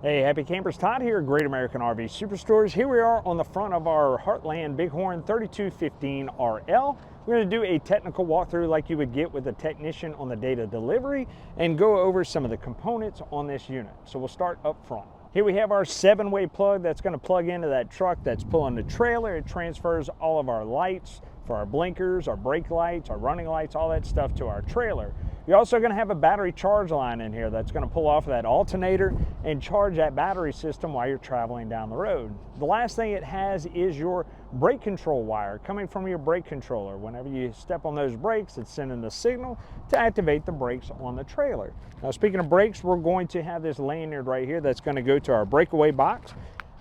Hey, happy campers, Todd here, Great American RV SuperStores. Here we are on the front of our Heartland Bighorn 3215 RL. We're going to do a technical walkthrough like you would get with a technician on the date of delivery and go over some of the components on this unit. So we'll start up front. Here we have our 7-way plug that's going to plug into that truck that's pulling the trailer. It transfers all of our lights for our blinkers, our brake lights, our running lights, all that stuff to our trailer. You're also going to have a battery charge line in here that's going to pull off of that alternator and charge that battery system while you're traveling down the road. The last thing it has is your brake control wire coming from your brake controller. Whenever you step on those brakes, it's sending the signal to activate the brakes on the trailer. Now, speaking of brakes, we're going to have this lanyard right here that's going to go to our breakaway box,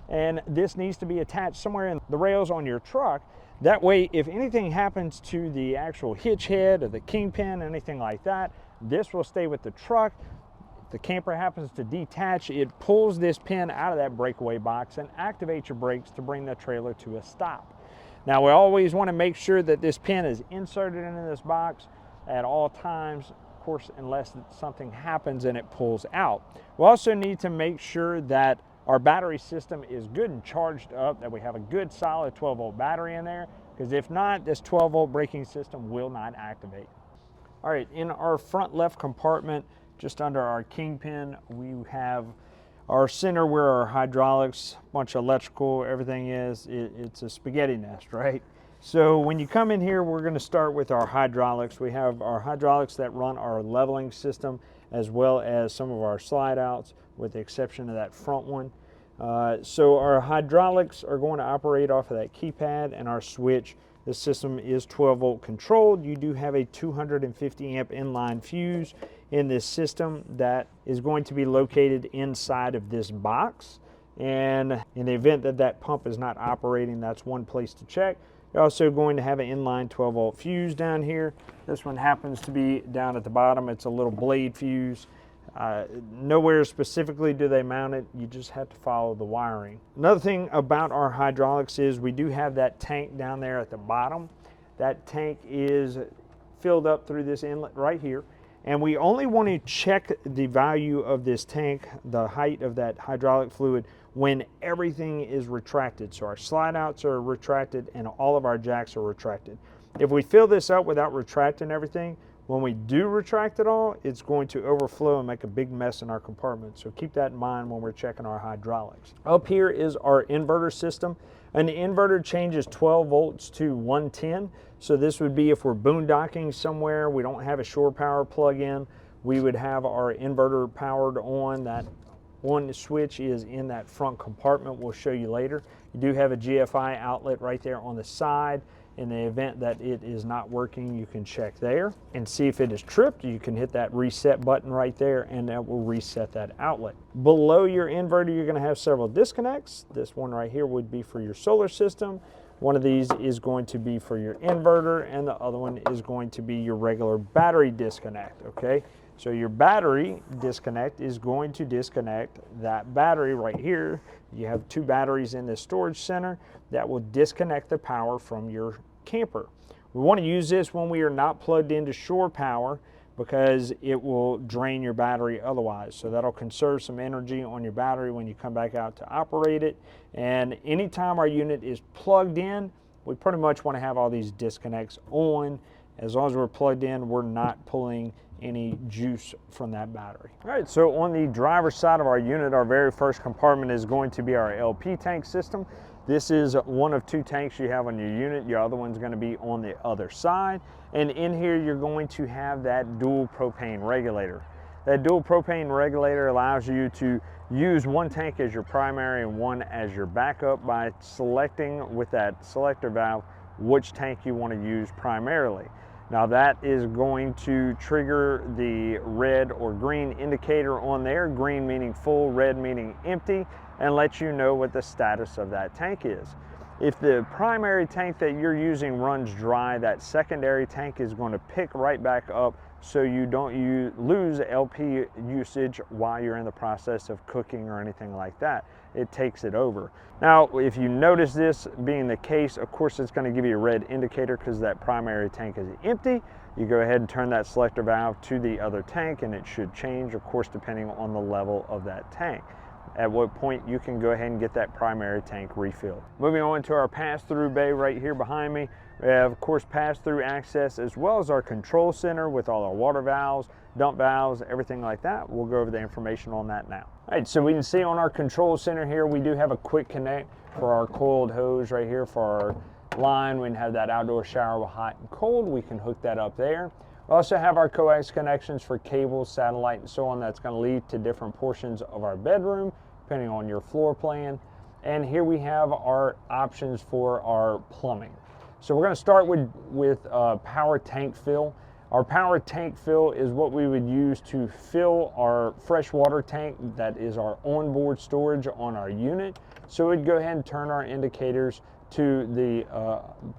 and this needs to be attached somewhere in the rails on your truck. That way, if anything happens to the actual hitch head or the kingpin, anything like that, this will stay with the truck. If the camper happens to detach, it pulls this pin out of that breakaway box and activates your brakes to bring the trailer to a stop. Now, we always want to make sure that this pin is inserted into this box at all times, of course, unless something happens and it pulls out. We also need to make sure that our battery system is good and charged up, that we have a good solid 12-volt battery in there, because if not, this 12-volt braking system will not activate. All right, in our front left compartment, just under our kingpin, we have our center where our hydraulics, bunch of electrical, everything is. It's a spaghetti nest, right? So when you come in here, we're going to start with our hydraulics. We have our hydraulics that run our leveling system, as well as some of our slide outs, with the exception of that front one. So our hydraulics are going to operate off of that keypad and our switch. This system is 12-volt controlled. You do have a 250 amp inline fuse in this system that is going to be located inside of this box. And in the event that that pump is not operating, that's one place to check. You're also going to have an inline 12-volt fuse down here. This one happens to be down at the bottom. It's a little blade fuse. Nowhere specifically do they mount it. You just have to follow the wiring. Another thing about our hydraulics is we do have that tank down there at the bottom. That tank is filled up through this inlet right here. And we only want to check the value of this tank, the height of that hydraulic fluid, when everything is retracted. So our slide outs are retracted and all of our jacks are retracted. If we fill this up without retracting everything, when we do retract it all, it's going to overflow and make a big mess in our compartment. So keep that in mind when we're checking our hydraulics. Up here is our inverter system. An inverter changes 12 volts to 110. So this would be if we're boondocking somewhere, we don't have a shore power plug-in, we would have our inverter powered on. That one switch is in that front compartment. We'll show you later. You do have a GFI outlet right there on the side. In the event that it is not working, you can check there and see if it is tripped. You can hit that reset button right there and that will reset that outlet. Below your inverter, you're going to have several disconnects. This one right here would be for your solar system. One of these is going to be for your inverter, and the other one is going to be your regular battery disconnect, okay? So your battery disconnect is going to disconnect that battery right here. You have 2 batteries in this storage center that will disconnect the power from your camper. We want to use this when we are not plugged into shore power, because it will drain your battery otherwise. So that'll conserve some energy on your battery when you come back out to operate it. And anytime our unit is plugged in, we pretty much want to have all these disconnects on. As long as we're plugged in, we're not pulling any juice from that battery. All right, so on the driver's side of our unit, our very first compartment is going to be our LP tank system. This is one of 2 tanks you have on your unit. Your other one's going to be on the other side. And in here, you're going to have that dual propane regulator. That dual propane regulator allows you to use one tank as your primary and one as your backup by selecting with that selector valve which tank you want to use primarily. Now that is going to trigger the red or green indicator on there, green meaning full, red meaning empty, and let you know what the status of that tank is. If the primary tank that you're using runs dry, that secondary tank is going to pick right back up so you don't lose LP usage while you're in the process of cooking or anything like that. It takes it over. Now, if you notice this being the case, of course it's going to give you a red indicator because that primary tank is empty. You go ahead and turn that selector valve to the other tank and it should change, of course, depending on the level of that tank. at what point you can go ahead and get that primary tank refilled. Moving on to our pass-through bay right here behind me, we have, of course, pass-through access as well as our control center with all our water valves, dump valves, everything like that. We'll go over the information on that now. All right, so we can see on our control center here, we do have a quick connect for our coiled hose right here for our line. We can have that outdoor shower with hot and cold. We can hook that up there. We also have our coax connections for cables, satellite, and so on. That's going to lead to different portions of our bedroom, depending on your floor plan. And here we have our options for our plumbing. So we're going to start with power tank fill. Our power tank fill is what we would use to fill our freshwater tank. That is our onboard storage on our unit. So we'd go ahead and turn our indicators to the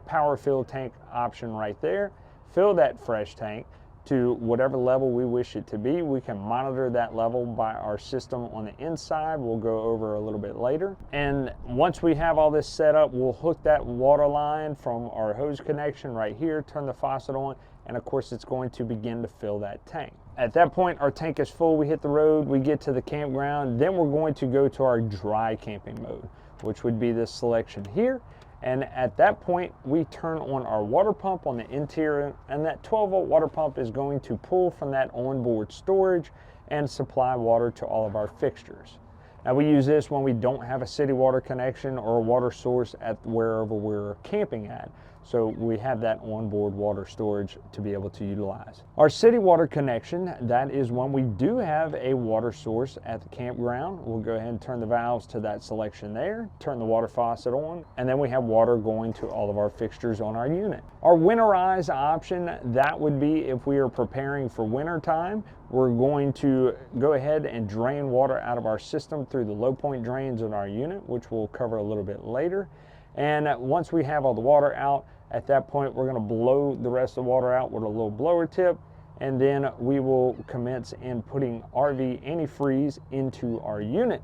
power fill tank option right there. Fill that fresh tank to whatever level we wish it to be. We can monitor that level by our system on the inside. We'll go over a little bit later. And once we have all this set up, we'll hook that water line from our hose connection right here, turn the faucet on, and of course it's going to begin to fill that tank. At that point, our tank is full. We hit the road, we get to the campground, then we're going to go to our dry camping mode, which would be this selection here. And at that point, we turn on our water pump on the interior, and that 12-volt water pump is going to pull from that onboard storage and supply water to all of our fixtures. Now, we use this when we don't have a city water connection or a water source at wherever we're camping at. So we have that onboard water storage to be able to utilize. Our city water connection, that is when we do have a water source at the campground. We'll go ahead and turn the valves to that selection there, turn the water faucet on, and then we have water going to all of our fixtures on our unit. Our winterized option, that would be if we are preparing for winter time. We're going to go ahead and drain water out of our system through the low point drains in our unit, which we'll cover a little bit later. And once we have all the water out, at that point, we're going to blow the rest of the water out with a little blower tip, and then we will commence in putting RV antifreeze into our unit.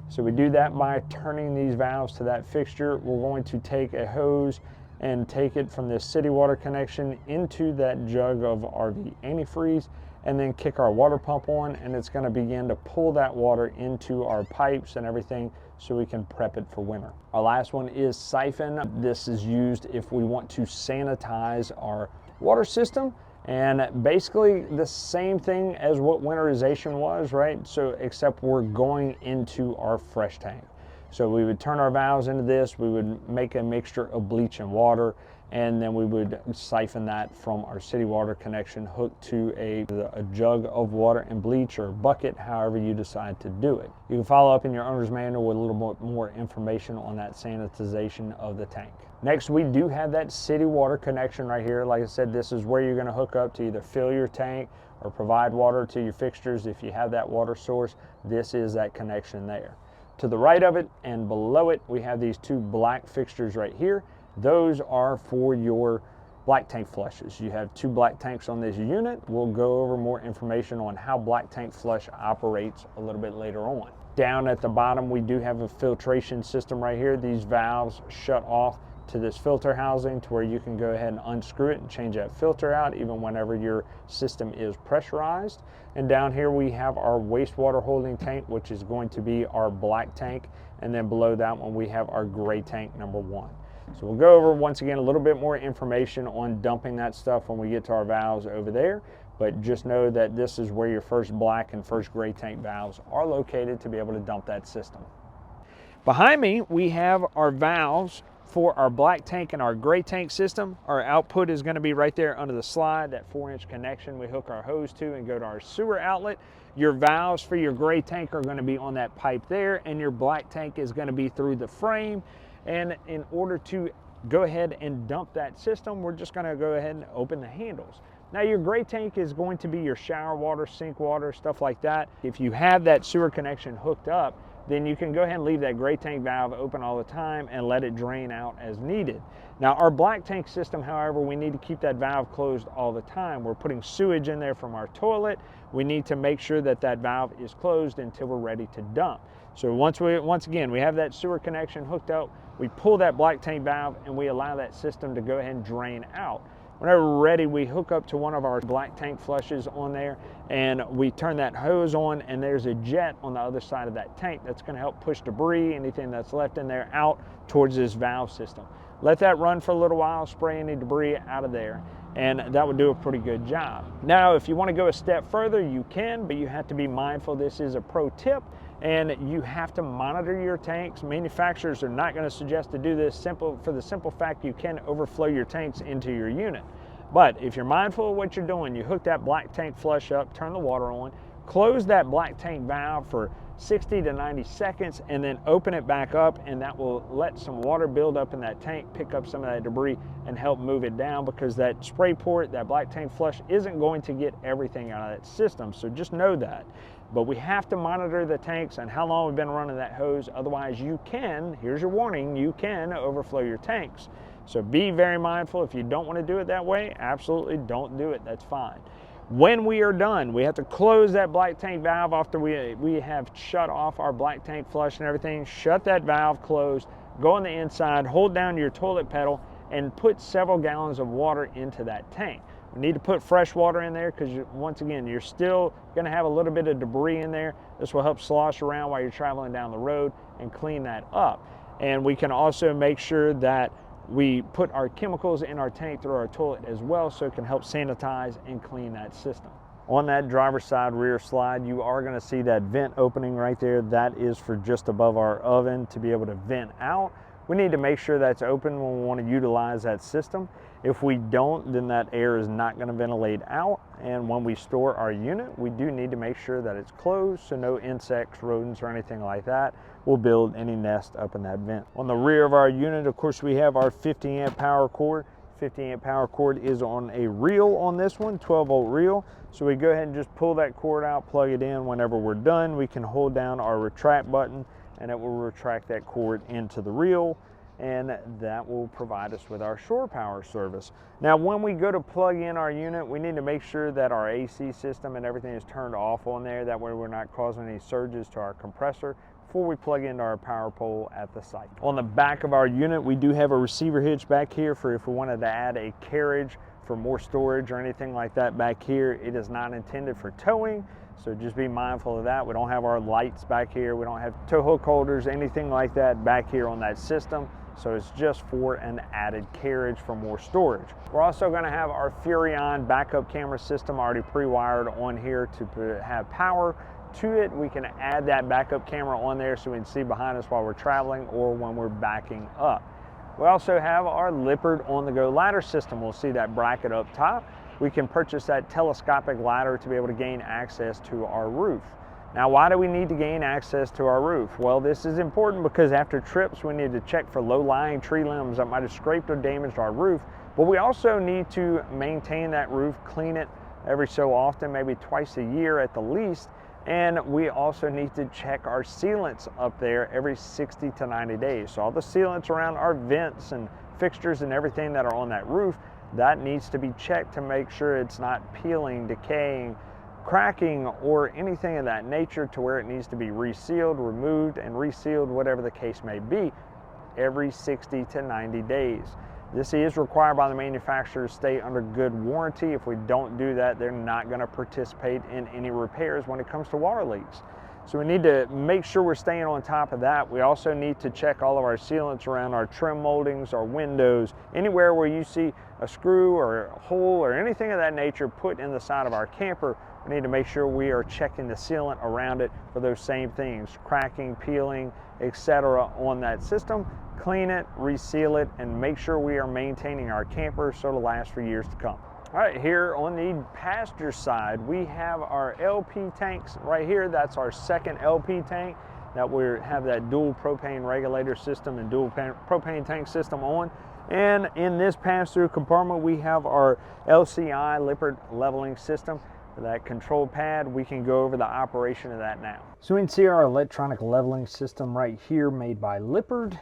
So we do that by turning these valves to that fixture. We're going to take a hose and take it from this city water connection into that jug of RV antifreeze, and then kick our water pump on, and it's going to begin to pull that water into our pipes and everything so we can prep it for winter. Our last one is siphon. This is used if we want to sanitize our water system, and basically the same thing as what winterization was, right? So except we're going into our fresh tank. So we would turn our valves into this, we would make a mixture of bleach and water, and then we would siphon that from our city water connection hooked to a jug of water and bleach or bucket, however you decide to do it. You can follow up in your owner's manual with a little bit more information on that sanitization of the tank. Next, we do have that city water connection right here. Like I said, this is where you're going to hook up to either fill your tank or provide water to your fixtures. If you have that water source, this is that connection there. To the right of it and below it, we have these two black fixtures right here. Those are for your black tank flushes. You have two black tanks on this unit. We'll go over more information on how black tank flush operates a little bit later on. Down at the bottom, we do have a filtration system right here. These valves shut off to this filter housing to where you can go ahead and unscrew it and change that filter out even whenever your system is pressurized. And down here we have our wastewater holding tank, which is going to be our black tank. And then below that one, we have our gray tank number 1. So we'll go over once again a little bit more information on dumping that stuff when we get to our valves over there, but just know that this is where your first black and first gray tank valves are located to be able to dump that system. Behind me, we have our valves for our black tank and our gray tank system. Our output is going to be right there under the slide, that 4-inch connection we hook our hose to and go to our sewer outlet. Your valves for your gray tank are going to be on that pipe there, and your black tank is going to be through the frame. And in order to go ahead and dump that system, we're just going to go ahead and open the handles. Now your gray tank is going to be your shower water, sink water, stuff like that. If you have that sewer connection hooked up, then you can go ahead and leave that gray tank valve open all the time and let it drain out as needed. Now our black tank system, however, we need to keep that valve closed all the time. We're putting sewage in there from our toilet. We need to make sure that that valve is closed until we're ready to dump. So once again, we have that sewer connection hooked up, we pull that black tank valve and we allow that system to go ahead and drain out. Whenever we're ready, we hook up to one of our black tank flushes on there, and we turn that hose on, and there's a jet on the other side of that tank that's going to help push debris, anything that's left in there, out towards this valve system. Let that run for a little while, spray any debris out of there, and that would do a pretty good job. Now, if you want to go a step further, you can, but you have to be mindful. This is a pro tip, and you have to monitor your tanks. Manufacturers are not going to suggest to do this for the simple fact you can overflow your tanks into your unit. But if you're mindful of what you're doing, you hook that black tank flush up, turn the water on, close that black tank valve for 60 to 90 seconds, and then open it back up, and that will let some water build up in that tank, pick up some of that debris, and help move it down, because that spray port, that black tank flush, isn't going to get everything out of that system. So just know that. But we have to monitor the tanks and how long we've been running that hose. Otherwise, you can, here's your warning, you can overflow your tanks. So be very mindful. If you don't want to do it that way, absolutely don't do it. That's fine. When we are done, we have to close that black tank valve after we have shut off our black tank flush and everything. Shut that valve closed, go on the inside, hold down your toilet pedal, and put several gallons of water into that tank. We need to put fresh water in there because, once again, you're still going to have a little bit of debris in there. This will help slosh around while you're traveling down the road and clean that up. And we can also make sure that we put our chemicals in our tank through our toilet as well, so it can help sanitize and clean that system. On that driver's side rear slide, you are going to see that vent opening right there. That is for just above our oven to be able to vent out. We need to make sure that's open when we want to utilize that system. If we don't, then that air is not going to ventilate out. And when we store our unit, we do need to make sure that it's closed so no insects, rodents, or anything like that will build any nest up in that vent. On the rear of our unit, of course, we have our 50 amp power cord. 50 amp power cord is on a reel on this one, 12 volt reel. So we go ahead and just pull that cord out, plug it in. Whenever we're done, we can hold down our retract button, and it will retract that cord into the reel, and that will provide us with our shore power service. Now, when we go to plug in our unit, we need to make sure that our AC system and everything is turned off on there. That way we're not causing any surges to our compressor before we plug into our power pole at the site. On the back of our unit, we do have a receiver hitch back here for if we wanted to add a carriage for more storage or anything like that back here. It is not intended for towing, so just be mindful of that. We don't have our lights back here. We don't have tow hook holders, anything like that back here on that system. So it's just for an added carriage for more storage. We're also going to have our Furion backup camera system already pre-wired on here to have power to it. We can add that backup camera on there so we can see behind us while we're traveling or when we're backing up. We also have our Lippard on-the-go ladder system. We'll see that bracket up top. We can purchase that telescopic ladder to be able to gain access to our roof. Now, why do we need to gain access to our roof? Well, this is important because after trips, we need to check for low-lying tree limbs that might have scraped or damaged our roof. But we also need to maintain that roof, clean it every so often, maybe twice a year at the least. And we also need to check our sealants up there every 60 to 90 days. So all the sealants around our vents and fixtures and everything that are on that roof, that needs to be checked to make sure it's not peeling, decaying, cracking, or anything of that nature to where it needs to be resealed, removed, and resealed, whatever the case may be, every 60 to 90 days. This is required by the manufacturer to stay under good warranty. If we don't do that, they're not going to participate in any repairs when it comes to water leaks. So we need to make sure we're staying on top of that. We also need to check all of our sealants around our trim moldings, our windows, anywhere where you see a screw or a hole or anything of that nature put in the side of our camper. We need to make sure we are checking the sealant around it for those same things, cracking, peeling, etc. on that system. Clean it, reseal it, and make sure we are maintaining our camper so it'll last for years to come. All right, here on the passenger side, we have our LP tanks right here. That's our second LP tank that we have that dual propane regulator system and dual propane tank system on. And in this pass-through compartment, we have our LCI Lippard leveling system. For that control pad, we can go over the operation of that now. So we can see our electronic leveling system right here made by Lippard.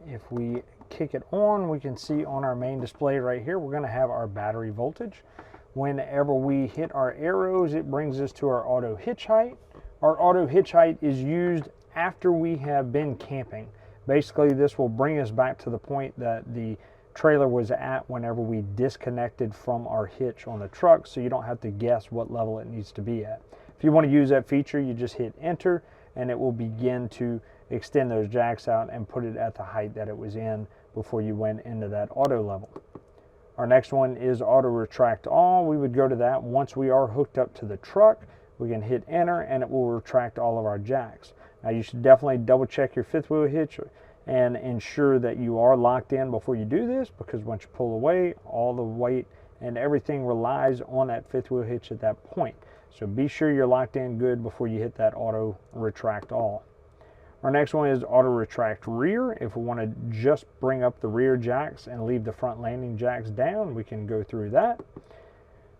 If we kick it on, we can see on our main display right here, we're going to have our battery voltage. Whenever we hit our arrows, it brings us to our auto hitch height. Our auto hitch height is used after we have been camping. Basically, this will bring us back to the point that the trailer was at whenever we disconnected from our hitch on the truck, so you don't have to guess what level it needs to be at. If you want to use that feature, you just hit enter and it will begin to extend those jacks out and put it at the height that it was in before you went into that auto level. Our next one is auto retract all. We would go to that once we are hooked up to the truck. We can hit enter and it will retract all of our jacks. Now you should definitely double check your fifth wheel hitch and ensure that you are locked in before you do this, because once you pull away, all the weight and everything relies on that fifth wheel hitch at that point. So be sure you're locked in good before you hit that auto retract all. Our next one is auto retract rear. If we want to just bring up the rear jacks and leave the front landing jacks down, we can go through that.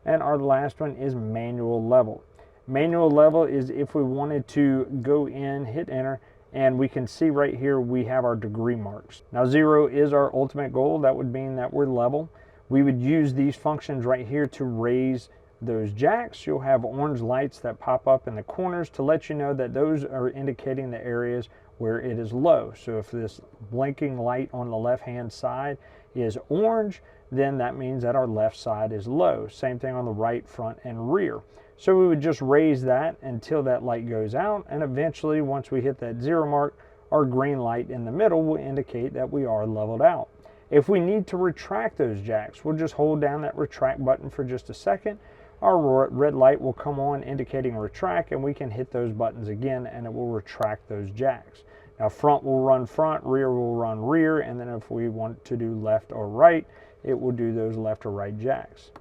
And our last one is manual level. Manual level is if we wanted to go in, hit enter, and we can see right here we have our degree marks. Now 0 is our ultimate goal. That would mean that we're level. We would use these functions right here to raise those jacks. You'll have orange lights that pop up in the corners to let you know that those are indicating the areas where it is low. So if this blinking light on the left hand side is orange, then that means that our left side is low. Same thing on the right, front, and rear. So we would just raise that until that light goes out, and eventually once we hit that 0 mark, our green light in the middle will indicate that we are leveled out. If we need to retract those jacks, we'll just hold down that retract button for just a second. Our red light will come on indicating retract, and we can hit those buttons again and it will retract those jacks. Now front will run front, rear will run rear, and then if we want to do left or right, it will do those left or right jacks.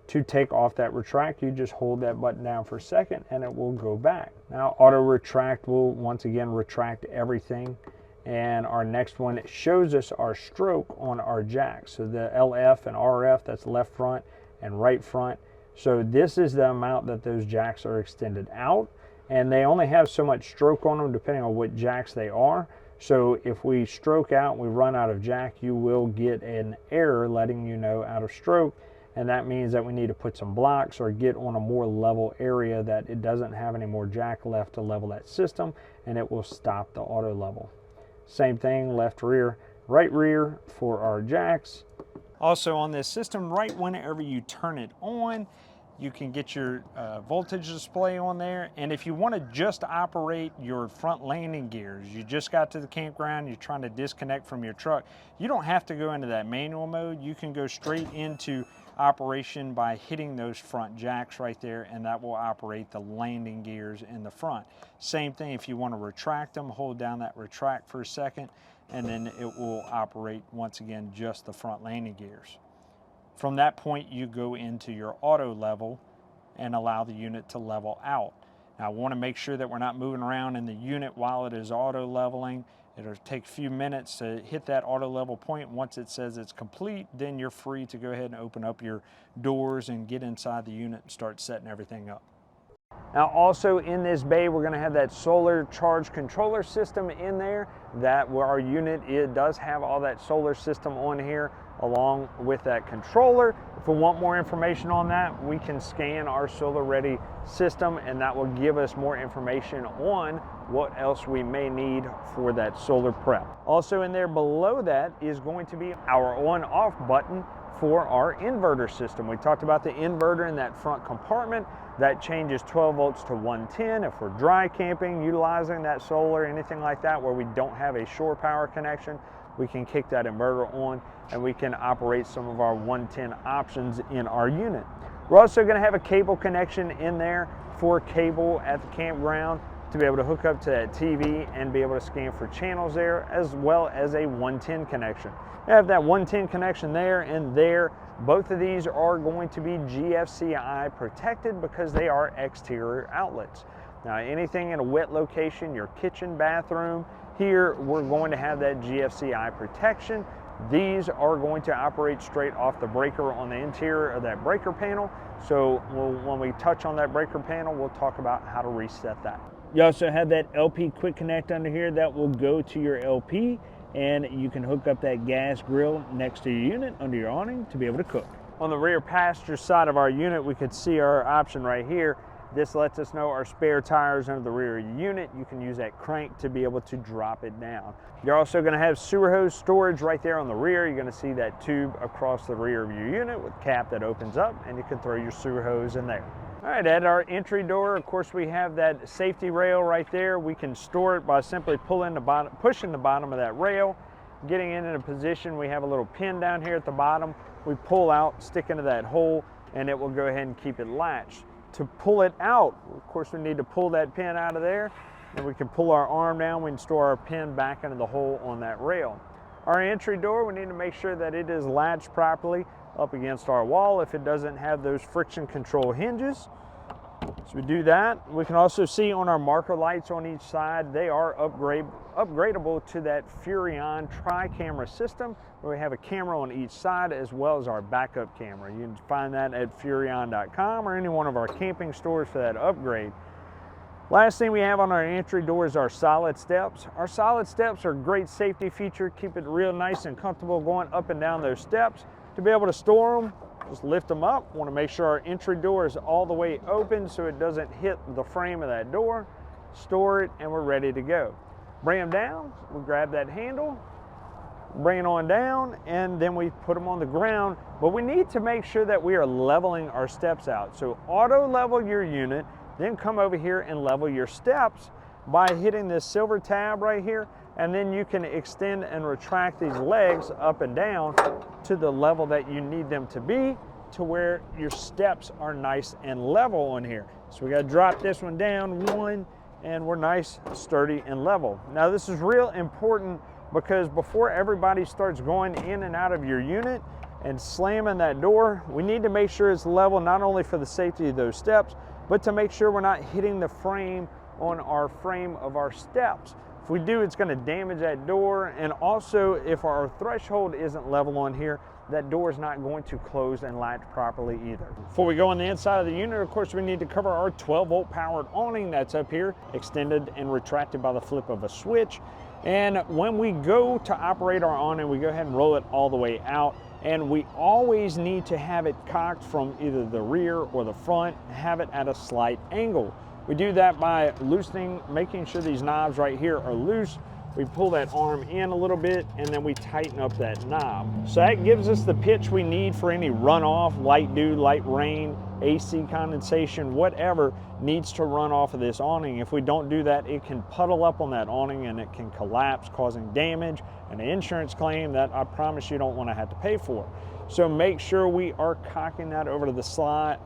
To take off that retract, you just hold that button down for a second and it will go back. Now auto retract will once again retract everything. And our next one, it shows us our stroke on our jacks. So the LF and RF, that's left front and right front. So this is the amount that those jacks are extended out, and they only have so much stroke on them depending on what jacks they are. So if we stroke out and we run out of jack, you will get an error letting you know out of stroke, and that means that we need to put some blocks or get on a more level area that it doesn't have any more jack left to level that system, and it will stop the auto level. Same thing, left rear, right rear for our jacks. Also on this system, right whenever you turn it on, you can get your voltage display on there. And if you want to just operate your front landing gears, you just got to the campground, you're trying to disconnect from your truck, you don't have to go into that manual mode. You can go straight into operation by hitting those front jacks right there, and that will operate the landing gears in the front. Same thing, if you want to retract them, hold down that retract for a second, and then it will operate once again just the front landing gears. From that point, you go into your auto level and allow the unit to level out. Now I want to make sure that we're not moving around in the unit while it is auto leveling. It'll take a few minutes to hit that auto level point. Once it says it's complete, then you're free to go ahead and open up your doors and get inside the unit and start setting everything up. Now also in this bay, we're going to have that solar charge controller system in there. That where our unit, it does have all that solar system on here along with that controller. If we want more information on that, we can scan our solar ready system, and that will give us more information on what else we may need for that solar prep. Also in there below that is going to be our on-off button for our inverter system. We talked about the inverter in that front compartment. That changes 12 volts to 110 if we're dry camping, utilizing that solar, anything like that where we don't have a shore power connection. We can kick that inverter on and we can operate some of our 110 options in our unit. We're also going to have a cable connection in there for cable at the campground to be able to hook up to that TV and be able to scan for channels there, as well as a 110 connection. We have that 110 connection there and there. Both of these are going to be GFCI protected because they are exterior outlets. Now anything in a wet location, your kitchen, bathroom, here we're going to have that GFCI protection. These are going to operate straight off the breaker on the interior of that breaker panel. So when we touch on that breaker panel, we'll talk about how to reset that. You also have that LP quick connect under here that will go to your LP, and you can hook up that gas grill next to your unit under your awning to be able to cook. On the rear passenger side of our unit, we could see our option right here This lets us know our spare tires under the rear of the unit. You can use that crank to be able to drop it down. You're also going to have sewer hose storage right there on the rear. You're going to see that tube across the rear of your unit with a cap that opens up, and you can throw your sewer hose in there. All right, at our entry door, of course, we have that safety rail right there. We can store it by simply pushing the bottom of that rail, getting it in a position. We have a little pin down here at the bottom. We pull out, stick into that hole, and it will go ahead and keep it latched. To pull it out, of course, we need to pull that pin out of there, and we can pull our arm down. We can store our pin back into the hole on that rail. Our entry door, we need to make sure that it is latched properly up against our wall if it doesn't have those friction control hinges. So we do that. We can also see on our marker lights on each side, they are upgradable to that Furrion tri-camera system, where we have a camera on each side as well as our backup camera. You can find that at furrion.com or any one of our camping stores for that upgrade. Last thing we have on our entry door is our solid steps. Our solid steps are a great safety feature. Keep it real nice and comfortable going up and down those steps. To be able to store them, just lift them up. Want to make sure our entry door is all the way open so it doesn't hit the frame of that door. Store it, and we're ready to go. Bring them down, we grab that handle, bring it on down, and then we put them on the ground. But we need to make sure that we are leveling our steps out. So auto level your unit, then come over here and level your steps by hitting this silver tab right here, and then you can extend and retract these legs up and down to the level that you need them to be, to where your steps are nice and level on here. So we got to drop this one down, one, and we're nice, sturdy, and level. Now this is real important because before everybody starts going in and out of your unit and slamming that door, we need to make sure it's level, not only for the safety of those steps, but to make sure we're not hitting the frame on our frame of our steps. If we do, it's going to damage that door, and also if our threshold isn't level on here, that door is not going to close and latch properly either. Before we go on the inside of the unit, of course, we need to cover our 12-volt powered awning that's up here, extended and retracted by the flip of a switch. And when we go to operate our awning, we go ahead and roll it all the way out, and we always need to have it cocked from either the rear or the front, have it at a slight angle. We do that by loosening, making sure these knobs right here are loose. We pull that arm in a little bit, and then we tighten up that knob. So that gives us the pitch we need for any runoff, light dew, light rain, AC condensation, whatever needs to run off of this awning. If we don't do that, it can puddle up on that awning and it can collapse, causing damage and an insurance claim that I promise you don't want to have to pay for. So make sure we are cocking that over to the side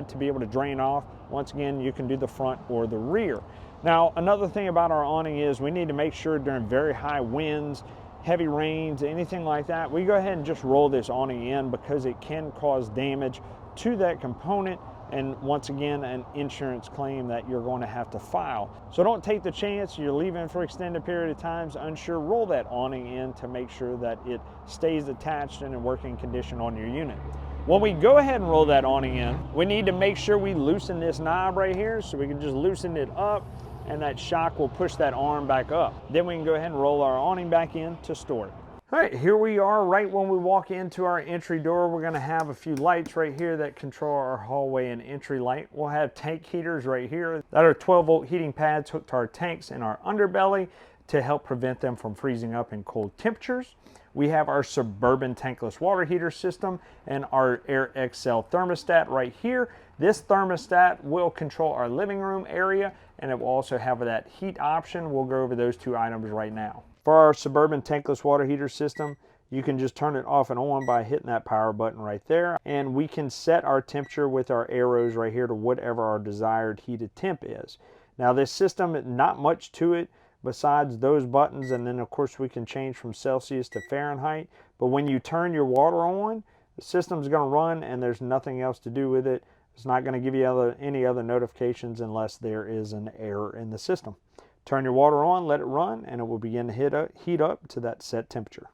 to be able to drain off. Once again, you can do the front or the rear. Now, another thing about our awning is we need to make sure during very high winds, heavy rains, anything like that, we go ahead and just roll this awning in, because it can cause damage to that component, and once again, an insurance claim that you're going to have to file. So don't take the chance. You're leaving for extended period of times unsure, roll that awning in to make sure that it stays attached and in working condition on your unit. When we go ahead and roll that awning in, we need to make sure we loosen this knob right here, so we can just loosen it up, and that shock will push that arm back up. Then we can go ahead and roll our awning back in to store it. All right, here we are right when we walk into our entry door. We're gonna have a few lights right here that control our hallway and entry light. We'll have tank heaters right here that are 12-volt heating pads hooked to our tanks and our underbelly to help prevent them from freezing up in cold temperatures. We have our Suburban tankless water heater system and our AirXL thermostat right here. This thermostat will control our living room area, and it will also have that heat option. We'll go over those two items right now. For our Suburban tankless water heater system, you can just turn it off and on by hitting that power button right there, and we can set our temperature with our arrows right here to whatever our desired heated temp is. Now this system, not much to it besides those buttons, and then of course we can change from Celsius to Fahrenheit. But when you turn your water on, the system's going to run and there's nothing else to do with it. It's not going to give you any other notifications unless there is an error in the system. Turn your water on, let it run, and it will begin to heat up to that set temperature.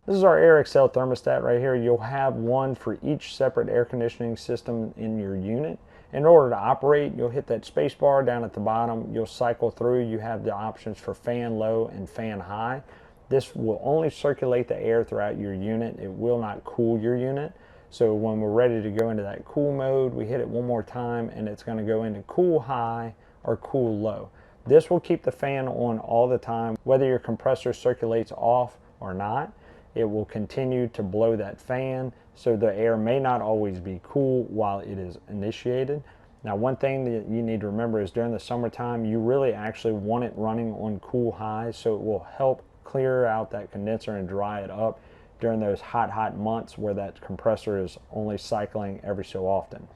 This is our AirXL thermostat right here. You'll have one for each separate air conditioning system in your unit. In order to operate, you'll hit that space bar down at the bottom. You'll cycle through. You have the options for fan low and fan high. This will only circulate the air throughout your unit. It will not cool your unit. So when we're ready to go into that cool mode, we hit it one more time and it's going to go into cool high or cool low. This will keep the fan on all the time, whether your compressor circulates off or not. It will continue to blow that fan, so the air may not always be cool while it is initiated. Now, one thing that you need to remember is during the summertime, you really actually want it running on cool highs, so it will help clear out that condenser and dry it up during those hot months where that compressor is only cycling every so often.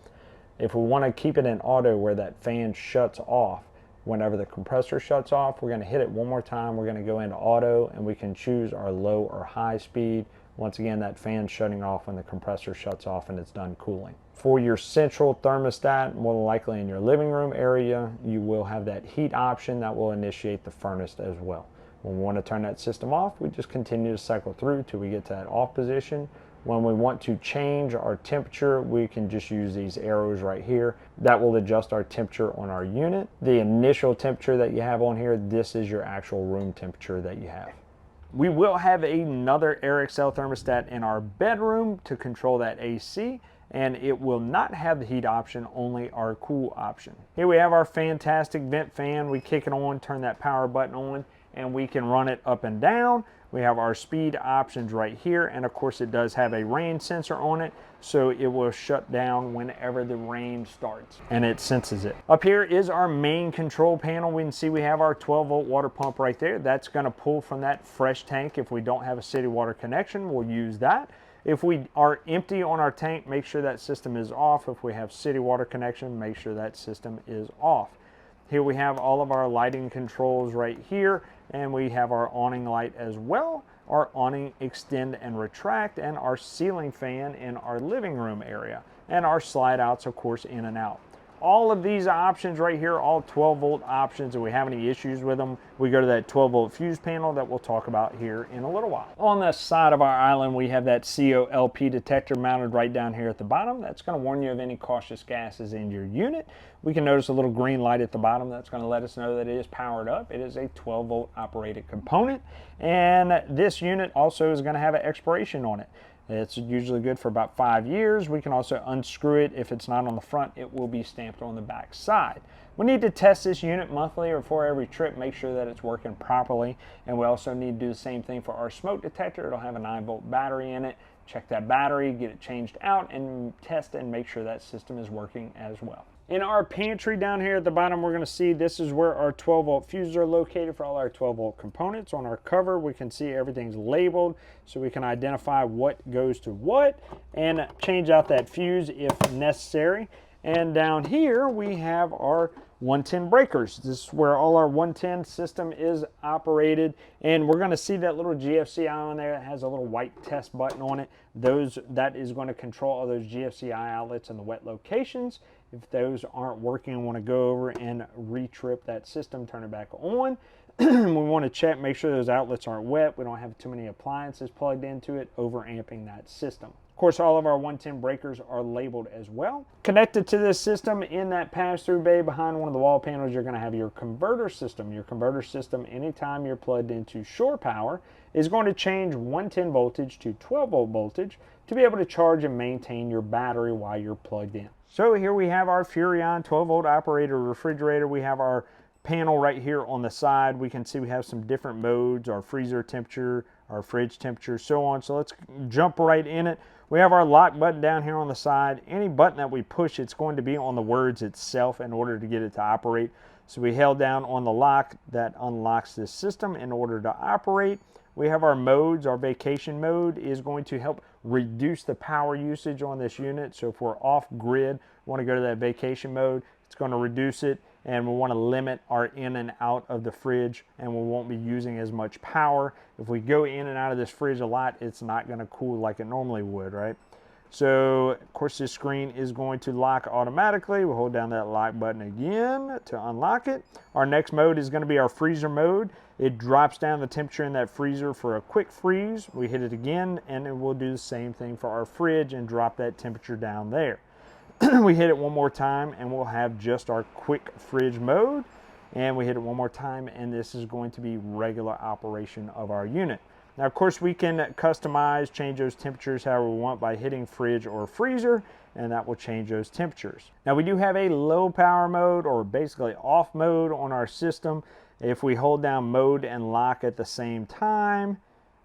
If we want to keep it in auto where that fan shuts off, whenever the compressor shuts off, we're going to hit it one more time. We're going to go into auto and we can choose our low or high speed. Once again, that fan shutting off when the compressor shuts off and it's done cooling. For your central thermostat, more than likely in your living room area, you will have that heat option that will initiate the furnace as well. When we want to turn that system off, we just continue to cycle through till we get to that off position. When we want to change our temperature, we can just use these arrows right here. That will adjust our temperature on our unit. The initial temperature that you have on here, this is your actual room temperature that you have. We will have another AirXL thermostat in our bedroom to control that AC, and it will not have the heat option, only our cool option. Here we have our fantastic vent fan. We kick it on, turn that power button on, and we can run it up and down. We have our speed options right here, and of course it does have a rain sensor on it, so it will shut down whenever the rain starts, and it senses it. Up here is our main control panel. We can see we have our 12-volt water pump right there. That's going to pull from that fresh tank. If we don't have a city water connection, we'll use that. If we are empty on our tank, make sure that system is off. If we have city water connection, make sure that system is off. Here we have all of our lighting controls right here, and we have our awning light as well, our awning extend and retract, and our ceiling fan in our living room area, and our slide outs, of course, in and out. All of these options right here, all 12-volt options, if we have any issues with them, we go to that 12-volt fuse panel that we'll talk about here in a little while. On the side of our island, we have that COLP detector mounted right down here at the bottom. That's going to warn you of any cautious gases in your unit. We can notice a little green light at the bottom. That's going to let us know that it is powered up. It is a 12-volt operated component, and this unit also is going to have an expiration on it. It's usually good for about 5 years. We can also unscrew it. If it's not on the front, it will be stamped on the back side. We need to test this unit monthly or for every trip, make sure that it's working properly. And we also need to do the same thing for our smoke detector. It'll have a 9-volt battery in it. Check that battery, get it changed out, and test and make sure that system is working as well. In our pantry down here at the bottom, we're going to see this is where our 12-volt fuses are located for all our 12-volt components. On our cover, we can see everything's labeled, so we can identify what goes to what and change out that fuse if necessary. And down here, we have our 110 breakers. This is where all our 110 system is operated, and we're going to see that little GFCI on there that has a little white test button on it. That is going to control all those GFCI outlets in the wet locations. If those aren't working, we want to go over and re-trip that system, turn it back on. We want to check, make sure those outlets aren't wet. We don't have too many appliances plugged into it, overamping that system. Of course, all of our 110 breakers are labeled as well. Connected to this system in that pass-through bay behind one of the wall panels, you're going to have your converter system. Your converter system, anytime you're plugged into shore power, is going to change 110 voltage to 12-volt voltage to be able to charge and maintain your battery while you're plugged in. So here we have our Furrion 12-volt operated refrigerator. We have our panel right here on the side. We can see we have some different modes, our freezer temperature, our fridge temperature, so on. So let's jump right in it. We have our lock button down here on the side. Any button that we push, it's going to be on the words itself in order to get it to operate. So we held down on the lock, that unlocks this system in order to operate. We have our modes. Our vacation mode is going to help reduce the power usage on this unit. So if we're off grid, we want to go to that vacation mode. It's going to reduce it, and we want to limit our in and out of the fridge, and we won't be using as much power. If we go in and out of this fridge a lot, it's not going to cool like it normally would, right? So, of course, this screen is going to lock automatically. We'll hold down that lock button again to unlock it. Our next mode is going to be our freezer mode. It drops down the temperature in that freezer for a quick freeze. We hit it again, and it will do the same thing for our fridge and drop that temperature down there. We hit it one more time, and we'll have just our quick fridge mode. And we hit it one more time, and this is going to be regular operation of our unit. Now, of course, we can customize, change those temperatures however we want by hitting fridge or freezer, and that will change those temperatures. Now, we do have a low power mode, or basically off mode on our system. If we hold down mode and lock at the same time,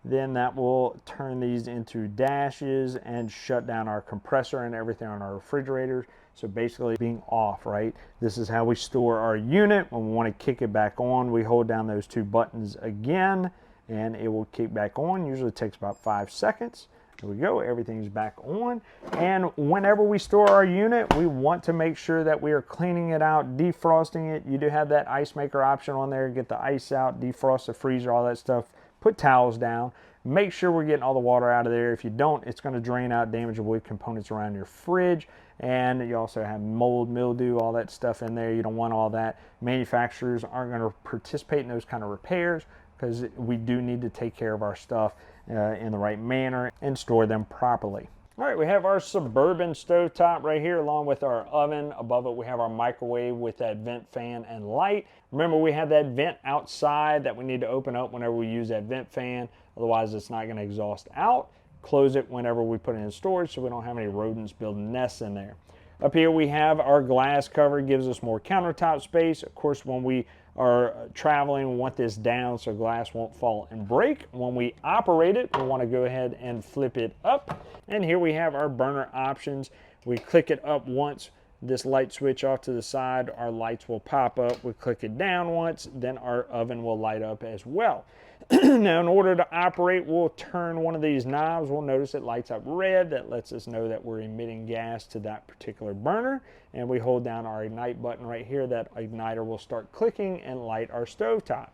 then that will turn these into dashes and shut down our compressor and everything on our refrigerators. So basically being off, right? This is how we store our unit. When we want to kick it back on, we hold down those two buttons again, and it will kick back on. Usually takes about 5 seconds. There we go, everything's back on. And whenever we store our unit, we want to make sure that we are cleaning it out, defrosting it. You do have that ice maker option on there. Get the ice out, defrost the freezer, all that stuff. Put towels down. Make sure we're getting all the water out of there. If you don't, it's going to drain out damageable wood components around your fridge. And you also have mold, mildew, all that stuff in there. You don't want all that. Manufacturers aren't going to participate in those kind of repairs, because we do need to take care of our stuff in the right manner and store them properly. All right, we have our Suburban stovetop right here along with our oven. Above it, we have our microwave with that vent fan and light. Remember, we have that vent outside that we need to open up whenever we use that vent fan. Otherwise, it's not going to exhaust out. Close it whenever we put it in storage so we don't have any rodents building nests in there. Up here, we have our glass cover. It gives us more countertop space. Of course, when we are traveling, we want this down so glass won't fall and break. When we operate it, we want to go ahead and flip it up. And here we have our burner options. We click it up once, this light switch off to the side, our lights will pop up. We click it down once, then our oven will light up as well. Now, in order to operate, we'll turn one of these knobs. We'll notice it lights up red. That lets us know that we're emitting gas to that particular burner. And we hold down our ignite button right here. That igniter will start clicking and light our stovetop.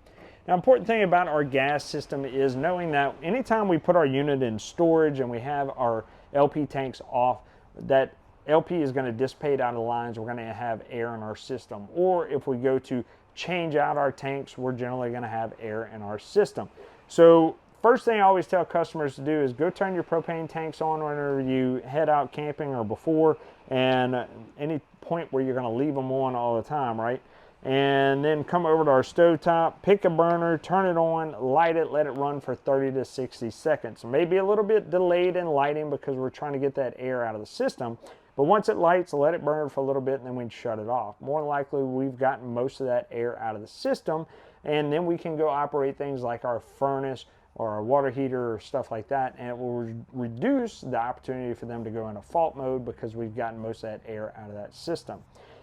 Now, important thing about our gas system is knowing that anytime we put our unit in storage and we have our LP tanks off, that LP is going to dissipate out of the lines. We're going to have air in our system. Or if we go to change out our tanks, we're generally going to have air in our system. So first thing I always tell customers to do is go turn your propane tanks on whenever you head out camping or before, and any point where you're going to leave them on all the time, right? And then come over to our stovetop, pick a burner, turn it on, light it, let it run for 30 to 60 seconds. Maybe a little bit delayed in lighting because we're trying to get that air out of the system. But once it lights, let it burn for a little bit and then we can shut it off. More than likely, we've gotten most of that air out of the system, and then we can go operate things like our furnace or our water heater or stuff like that, and it will reduce the opportunity for them to go into fault mode because we've gotten most of that air out of that system.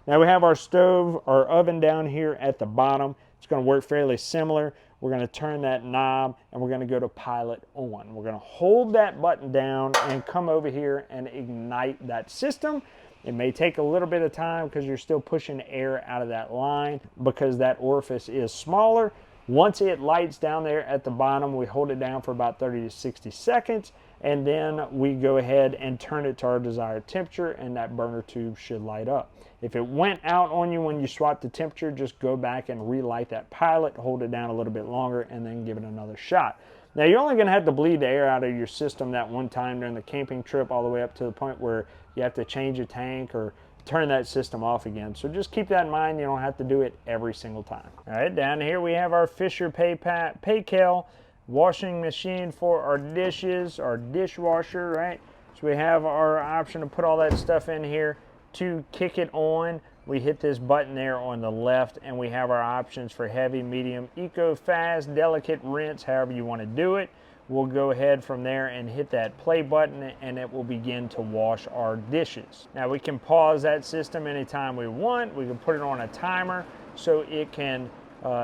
Now we have our stove, our oven down here at the bottom. It's going to work fairly similar. We're going to turn that knob and we're going to go to pilot on. We're going to hold that button down and come over here and ignite that system. It may take a little bit of time because you're still pushing air out of that line because that orifice is smaller. Once it lights down there at the bottom, we hold it down for about 30 to 60 seconds, and then we go ahead and turn it to our desired temperature, and that burner tube should light up. If it went out on you when you swapped the temperature, just go back and relight that pilot, hold it down a little bit longer, and then give it another shot. Now, you're only going to have to bleed the air out of your system that one time during the camping trip, all the way up to the point where you have to change a tank or turn that system off again. So just keep that in mind. You don't have to do it every single time. All right, down here we have our Fisher Paykel washing machine for our dishes, our dishwasher, right? So we have our option to put all that stuff in here. To kick it on, we hit this button there on the left, and we have our options for heavy, medium, eco, fast, delicate, rinse, however you want to do it. We'll go ahead from there and hit that play button, and it will begin to wash our dishes. Now we can pause that system anytime we want. We can put it on a timer so it can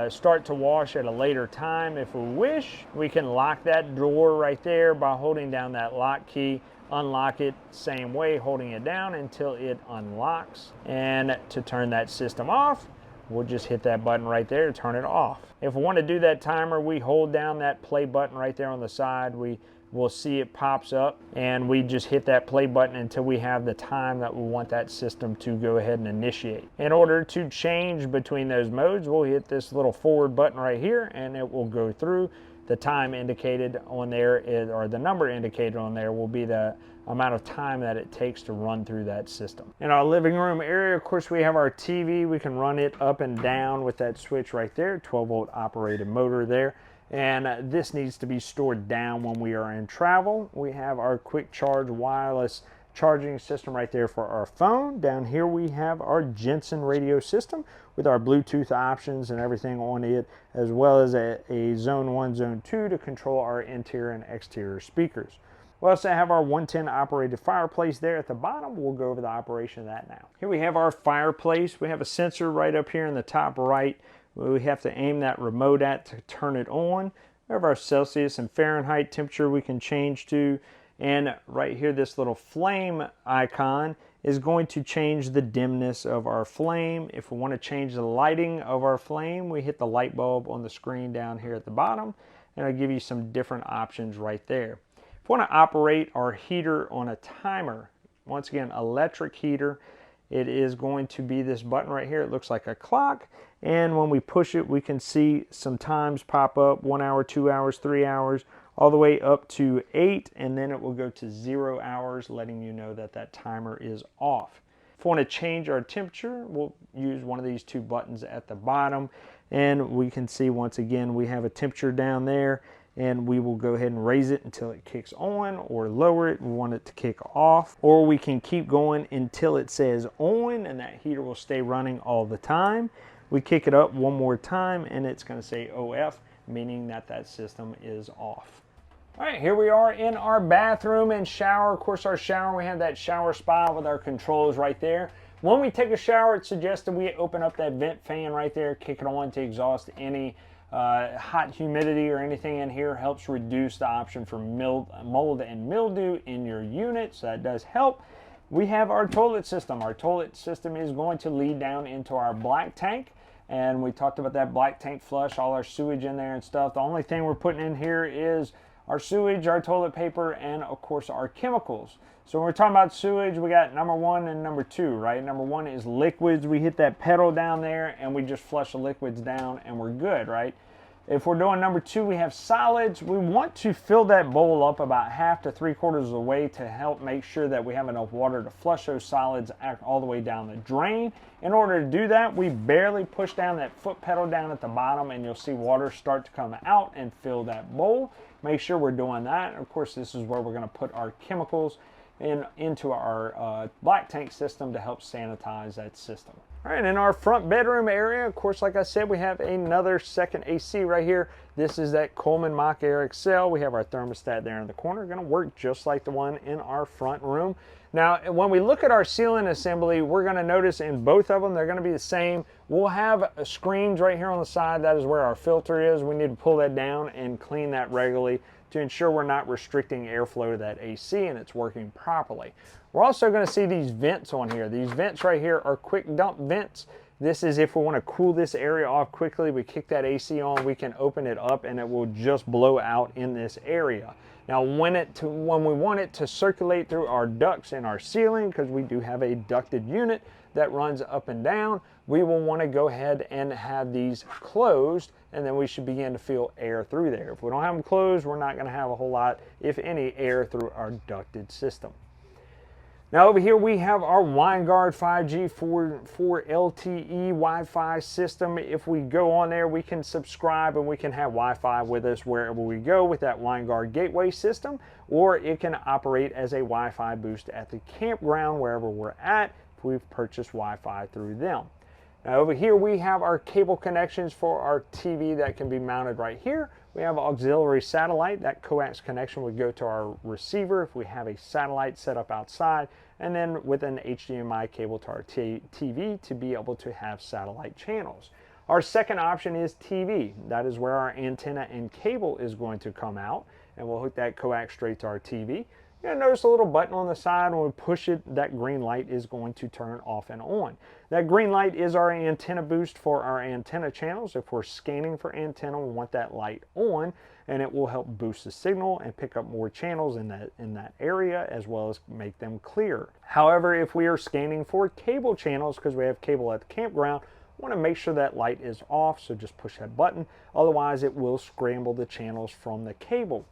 start to wash at a later time if we wish. We can lock that drawer right there by holding down that lock key. Unlock it same way, holding it down until it unlocks. And to turn that system off, we'll just hit that button right there to turn it off. If we want to do that timer, we hold down that play button right there on the side. We will see it pops up, and we just hit that play button until we have the time that we want that system to go ahead and initiate. In order to change between those modes, we'll hit this little forward button right here, and it will go through. The time indicated on there or the number indicated on there will be the amount of time that it takes to run through that system. In our living room area, of course, we have our TV. We can run it up and down with that switch right there, 12-volt operated motor there. and this needs to be stored down when we are in travel. We have our quick charge wireless charging system right there for our phone. Down here we have our Jensen radio system with our Bluetooth options and everything on it, as well as a zone 1, zone 2 to control our interior and exterior speakers. We also have our 110 operated fireplace there at the bottom. We'll go over the operation of that now. Here we have our fireplace. We have a sensor right up here in the top right. We have to aim that remote at to turn it on. We have our Celsius and Fahrenheit temperature we can change to. And right here, this little flame icon is going to change the dimness of our flame. If we want to change the lighting of our flame, we hit the light bulb on the screen down here at the bottom, and it'll give you some different options right there. If we want to operate our heater on a timer, once again, electric heater, it is going to be this button right here. It looks like a clock, and when we push it, we can see some times pop up: 1 hour, 2 hours, 3 hours, all the way up to 8, and then it will go to 0 hours, letting you know that that timer is off. If we want to change our temperature, we'll use one of these two buttons at the bottom, and we can see once again we have a temperature down there, and we will go ahead and raise it until it kicks on, or lower it, we want it to kick off, or we can keep going until it says on, and that heater will stay running all the time. We kick it up one more time, and it's going to say OF, meaning that that system is off. All right, here we are in our bathroom and shower. Of course, our shower, we have that shower spot with our controls right there. When we take a shower, it's suggested we open up that vent fan right there, kick it on to exhaust any hot humidity or anything in here. Helps reduce the option for mold and mildew in your unit, so that does help. We have our toilet system. Our toilet system is going to lead down into our black tank. And we talked about that black tank flush, all our sewage in there and stuff. The only thing we're putting in here is our sewage, our toilet paper, and of course our chemicals. So when we're talking about sewage, we got number 1 and number 2, right? Number 1 is liquids. We hit that pedal down there and we just flush the liquids down and we're good, right? If we're doing number 2, we have solids. We want to fill that bowl up about half to 3/4 of the way to help make sure that we have enough water to flush those solids all the way down the drain. In order to do that, we barely push down that foot pedal down at the bottom, and you'll see water start to come out and fill that bowl. Make sure we're doing that. And of course, this is where we're going to put our chemicals into our black tank system to help sanitize that system. All right, in our front bedroom area, of course, like I said, we have another second AC right here. This is that Coleman Mach Air XL. We have our thermostat there in the corner. Going to work just like the one in our front room. Now, when we look at our ceiling assembly, we're going to notice in both of them, they're going to be the same. We'll have screens right here on the side. That is where our filter is. We need to pull that down and clean that regularly to ensure we're not restricting airflow to that AC and it's working properly. We're also going to see these vents on here. These vents right here are quick dump vents. This is if we want to cool this area off quickly, we kick that AC on, we can open it up and it will just blow out in this area. Now when we want it to circulate through our ducts in our ceiling, because we do have a ducted unit that runs up and down, we will want to go ahead and have these closed, and then we should begin to feel air through there. If we don't have them closed, we're not going to have a whole lot, if any, air through our ducted system. Now over here we have our WineGuard 5G 4 LTE Wi-Fi system. If we go on there, we can subscribe and we can have Wi-Fi with us wherever we go with that WineGuard gateway system, or it can operate as a Wi-Fi boost at the campground wherever we're at if we've purchased Wi-Fi through them. Now over here we have our cable connections for our TV that can be mounted right here. We have auxiliary satellite. That coax connection would go to our receiver if we have a satellite set up outside, and then with an HDMI cable to our TV to be able to have satellite channels. Our second option is TV. That is where our antenna and cable is going to come out, and we'll hook that coax straight to our TV. You're going to notice a little button on the side. When we push it, that green light is going to turn off and on. That green light is our antenna boost for our antenna channels. If we're scanning for antenna, we want that light on, and it will help boost the signal and pick up more channels in that area, as well as make them clear. However, if we are scanning for cable channels, because we have cable at the campground, we want to make sure that light is off, so just push that button. Otherwise, it will scramble the channels from the cable.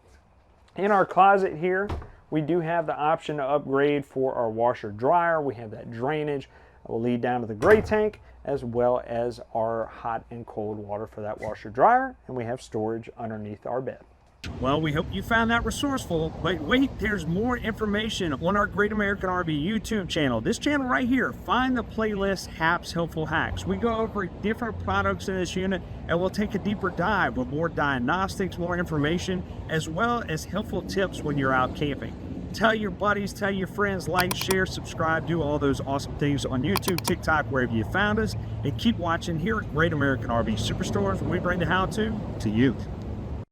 In our closet here, we do have the option to upgrade for our washer dryer. We have that drainage. That will lead down to the gray tank, as well as our hot and cold water for that washer dryer, and we have storage underneath our bed. Well, we hope you found that resourceful, but wait, there's more information on our Great American RV YouTube channel. This channel right here, find the playlist Hap's Helpful Hacks. We go over different products in this unit, and we'll take a deeper dive with more diagnostics, more information, as well as helpful tips when you're out camping. Tell your buddies, tell your friends, like, share, subscribe, do all those awesome things on YouTube, TikTok, wherever you found us, and keep watching here at Great American RV Superstores, where we bring the how-to you.